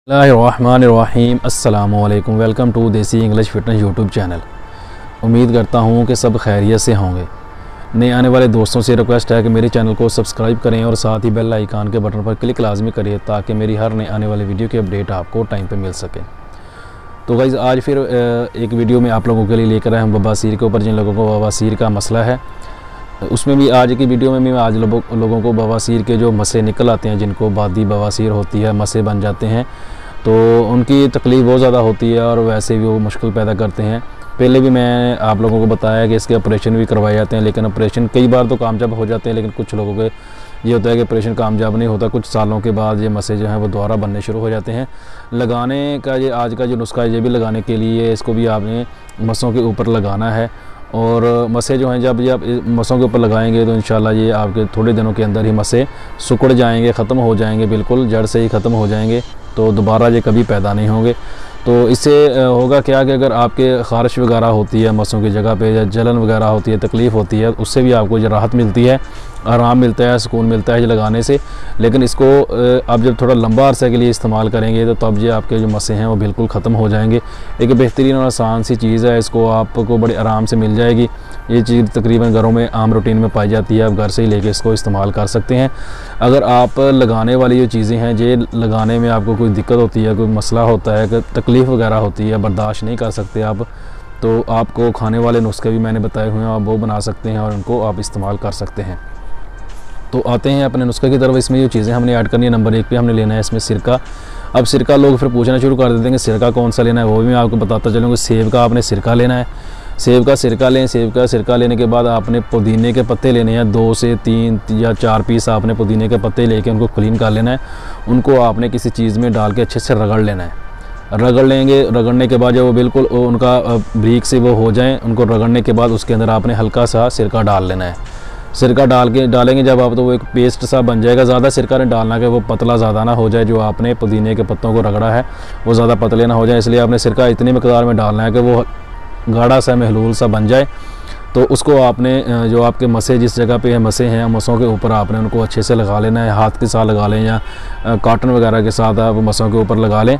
बिस्मिल्लाहिर्रहमानिर्रहीम अस्सलाम वालेकुम। वेलकम टू देसी इंग्लिश फिटनेस यूट्यूब चैनल। उम्मीद करता हूँ कि सब खैरियत से होंगे। नए आने वाले दोस्तों से रिक्वेस्ट है कि मेरे चैनल को सब्सक्राइब करें और साथ ही बेल आइकान के बटन पर क्लिक लाजमी करें ताकि मेरी हर नए आने वाली वीडियो की अपडेट आपको टाइम पे मिल सके। तो गाइज़ आज फिर एक वीडियो में आप लोगों के लिए लेकर आए हम बवासीर के ऊपर। जिन लोगों को बवासीर का मसला है उसमें भी आज की वीडियो में भी आज लोगों को बवासीर के जो मसे निकल आते हैं, जिनको बादी बवासीर होती है, मसे बन जाते हैं, तो उनकी तकलीफ़ बहुत ज़्यादा होती है और वैसे भी वो मुश्किल पैदा करते हैं। पहले भी मैं आप लोगों को बताया कि इसके ऑपरेशन भी करवाए जाते हैं, लेकिन ऑपरेशन कई बार तो कामयाब हो जाते हैं, लेकिन कुछ लोगों के ये होता है कि ऑपरेशन कामयाब नहीं होता। कुछ सालों के बाद ये मसे जो हैं वो दोबारा बनने शुरू हो जाते हैं। लगाने का ये आज का जो नुस्खा है ये भी लगाने के लिए इसको भी आपने मसों के ऊपर लगाना है। और मसे जो हैं जब ये आप मसों के ऊपर लगाएंगे तो इंशाल्लाह ये आपके थोड़े दिनों के अंदर ही मसे सुकड़ जाएंगे, ख़त्म हो जाएंगे, बिल्कुल जड़ से ही ख़त्म हो जाएंगे, तो दोबारा ये कभी पैदा नहीं होंगे। तो इससे होगा क्या कि अगर आपके ख़ारिश वगैरह होती है मसों की जगह पे, या जलन वगैरह होती है, तकलीफ़ होती है, उससे भी आपको जो राहत मिलती है, आराम मिलता है, सुकून मिलता है ये लगाने से। लेकिन इसको आप जब थोड़ा लंबा अरसे के लिए इस्तेमाल करेंगे तो तब ये आपके जो मसे हैं वो बिल्कुल ख़त्म हो जाएंगे। एक बेहतरीन और आसान सी चीज़ है, इसको आपको बड़े आराम से मिल जाएगी। ये चीज़ तकरीबन घरों में आम रूटीन में पाई जाती है, आप घर से ही लेके इसको इस्तेमाल कर सकते हैं। अगर आप लगाने वाली जो चीज़ें हैं ये लगाने में आपको कोई दिक्कत होती है, कोई मसला होता है, तकलीफ़ वगैरह होती है, बर्दाश्त नहीं कर सकते आप, तो आपको खाने वाले नुस्खे भी मैंने बताए हुए हैं, आप वो बना सकते हैं और उनको आप इस्तेमाल कर सकते हैं। तो आते हैं अपने नुस्खे की तरफ। इसमें जो चीज़ें हमने ऐड करनी है, नंबर 1 पे हमने लेना है इसमें सिरका। अब सिरका लोग फिर पूछना शुरू कर देते हैं कि सिरका कौन सा लेना है, वो भी मैं आपको बताता चलूँगा। सेब का आपने सिरका लेना है, सेब का सिरका लें। सेब का सिरका लेने के बाद आपने पुदीने के पत्ते लेने हैं, 2 से 3 या 4 पीस आपने पुदीने के पत्ते लेके उनको क्लीन कर लेना है। उनको आपने किसी चीज़ में डाल के अच्छे से रगड़ लेना है। रगड़ लेंगे, रगड़ने के बाद जब वो बिल्कुल उनका ब्रीक से वो हो जाएँ, उनको रगड़ने के बाद उसके अंदर आपने हल्का सा सिरका डाल लेना है। सिरका डालेंगे जब आप, तो वो एक पेस्ट सा बन जाएगा। ज़्यादा सिरका नहीं डालना कि वो पतला ज़्यादा ना हो जाए, जो आपने पुदीने के पत्तों को रगड़ा है वो ज़्यादा पतले ना हो जाए, इसलिए आपने सिरका इतनी मकदार में डालना है कि वो गाढ़ा सा महलूल सा बन जाए। तो उसको आपने जो आपके मसे जिस जगह पे मसे हैं, मसों के ऊपर आपने उनको अच्छे से लगा लेना है। हाथ के साथ लगा लें या कॉटन वगैरह के साथ आप मसों के ऊपर लगा लें।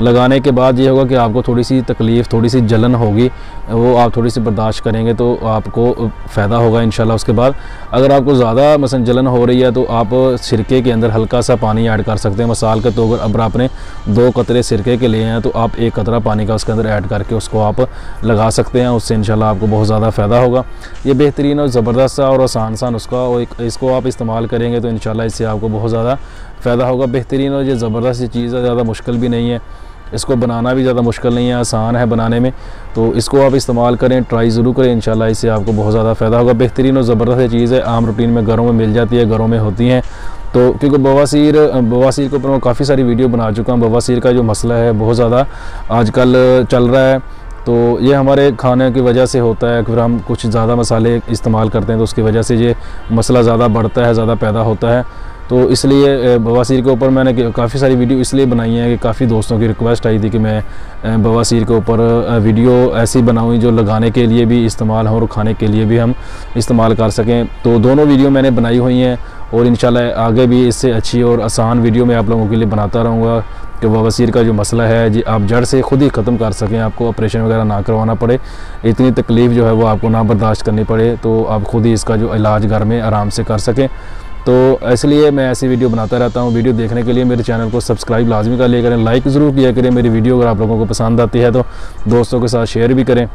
लगाने के बाद ये होगा कि आपको थोड़ी सी तकलीफ़, थोड़ी सी जलन होगी, वो आप थोड़ी सी बर्दाश्त करेंगे तो आपको फ़ायदा होगा इंशाल्लाह। उसके बाद अगर आपको ज़्यादा मसलन जलन हो रही है तो आप सिरके के अंदर हल्का सा पानी ऐड कर सकते हैं। मिसाल के तौर पर अगर आपने 2 कतरे सिरके के लिए हैं तो आप 1 कतरा पानी का उसके अंदर ऐड करके उसको आप लगा सकते हैं। उससे इंशाल्लाह आपको बहुत ज़्यादा फ़ायदा होगा। ये बेहतरीन और ज़बरदस्त सा और आसान सा नुस्खा, और इसको आप इस्तेमाल करेंगे तो इंशाल्लाह इससे आपको बहुत ज़्यादा फ़ायदा होगा। बेहतरीन और ये ज़बरदस्त चीज़ है, ज़्यादा मुश्किल भी नहीं है, इसको बनाना भी ज़्यादा मुश्किल नहीं है, आसान है बनाने में। तो इसको आप इस्तेमाल करें, ट्राई ज़रूर करें, इंशाल्लाह इससे आपको बहुत ज़्यादा फ़ायदा होगा। बेहतरीन और ज़बरदस्त चीज़ है, आम रूटीन में घरों में मिल जाती है, घरों में होती हैं। तो क्योंकि बवासीर के ऊपर मैं काफ़ी सारी वीडियो बना चुका हूँ। बवासीर का जो मसला है बहुत ज़्यादा आजकल चल रहा है, तो ये हमारे खाने की वजह से होता है। फिर हम कुछ ज़्यादा मसाले इस्तेमाल करते हैं तो उसकी वजह से ये मसला ज़्यादा बढ़ता है, ज़्यादा पैदा होता है। तो इसलिए बवासीर के ऊपर मैंने काफ़ी सारी वीडियो इसलिए बनाई हैं कि काफ़ी दोस्तों की रिक्वेस्ट आई थी कि मैं बवासीर के ऊपर वीडियो ऐसी बनाऊँ जो लगाने के लिए भी इस्तेमाल हो और खाने के लिए भी हम इस्तेमाल कर सकें। तो दोनों वीडियो मैंने बनाई हुई हैं और इंशाल्लाह आगे भी इससे अच्छी और आसान वीडियो मैं आप लोगों के लिए बनाता रहूँगा कि बवासीर का जो मसला है जी आप जड़ से ख़ुद ही ख़त्म कर सकें, आपको ऑपरेशन वगैरह ना करवाना पड़े, इतनी तकलीफ़ जो है वो आपको ना बर्दाश्त करनी पड़े, तो आप ख़ुद ही इसका जो इलाज घर में आराम से कर सकें। तो इसलिए मैं ऐसी वीडियो बनाता रहता हूँ। वीडियो देखने के लिए मेरे चैनल को सब्सक्राइब लाजमी कर लिया करें, लाइक ज़रूर किया करें मेरी वीडियो। अगर आप लोगों को पसंद आती है तो दोस्तों के साथ शेयर भी करें।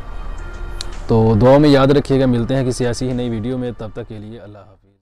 तो दुआ में याद रखिएगा, मिलते हैं किसी ऐसी ही नई वीडियो में, तब तक के लिए अल्लाह हाफ़िज़।